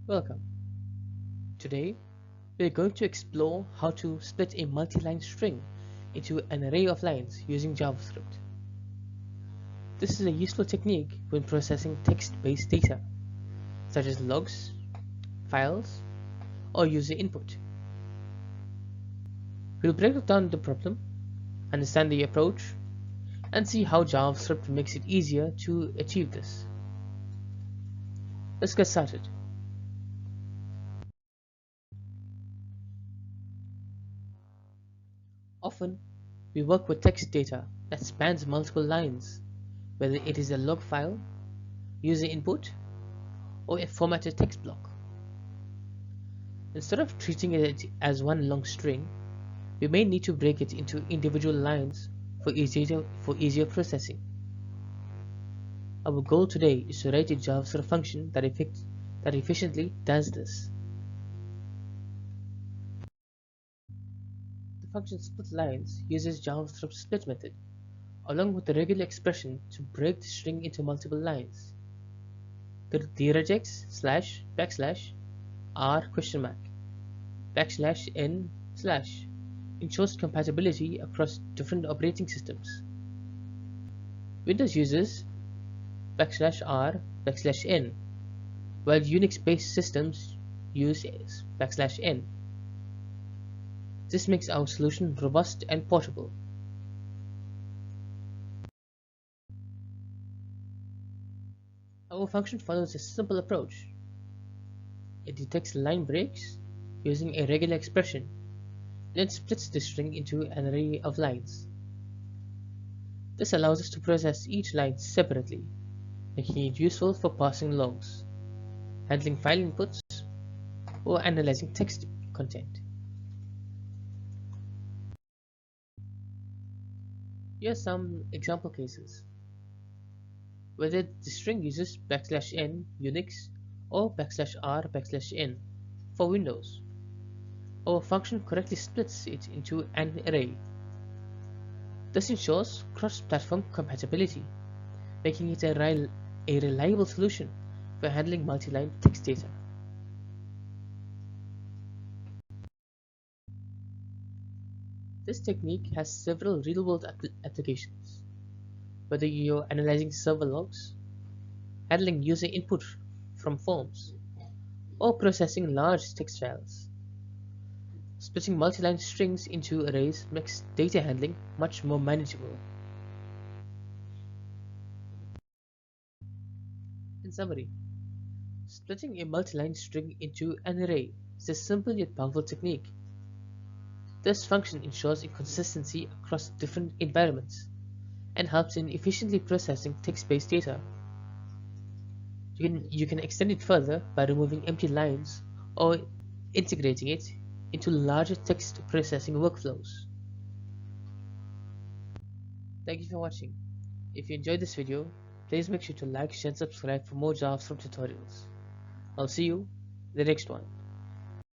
Welcome. Today, we are going to explore how to split a multi-line string into an array of lines using JavaScript. This is a useful technique when processing text-based data, such as logs, files, or user input. We'll break down the problem, understand the approach, and see how JavaScript makes it easier to achieve this. Let's get started. Often, we work with text data that spans multiple lines, whether it is a log file, user input, or a formatted text block. Instead of treating it as one long string, we may need to break it into individual lines for easier processing. Our goal today is to write a JavaScript function that efficiently does this. The function splitlines uses JavaScript split method, along with the regular expression to break the string into multiple lines. The regex /r?n/ ensures compatibility across different operating systems. Windows uses \r\n, while Unix-based systems use \n. This makes our solution robust and portable. Our function follows a simple approach. It detects line breaks using a regular expression, then splits the string into an array of lines. This allows us to process each line separately, making it useful for parsing logs, handling file inputs, or analyzing text content. Here are some example cases. Whether the string uses \n Unix or \r\n for Windows, our function correctly splits it into an array. This ensures cross-platform compatibility, making it a reliable solution for handling multi-line text data. This technique has several real-world applications. Whether you're analyzing server logs, handling user input from forms, or processing large text files, splitting multi-line strings into arrays makes data handling much more manageable. In summary, splitting a multi-line string into an array is a simple yet powerful technique. This function ensures consistency across different environments and helps in efficiently processing text-based data. You can extend it further by removing empty lines or integrating it into larger text processing workflows. Thank you for watching. If you enjoyed this video, please make sure to like, share and subscribe for more JavaScript tutorials. I'll see you in the next one.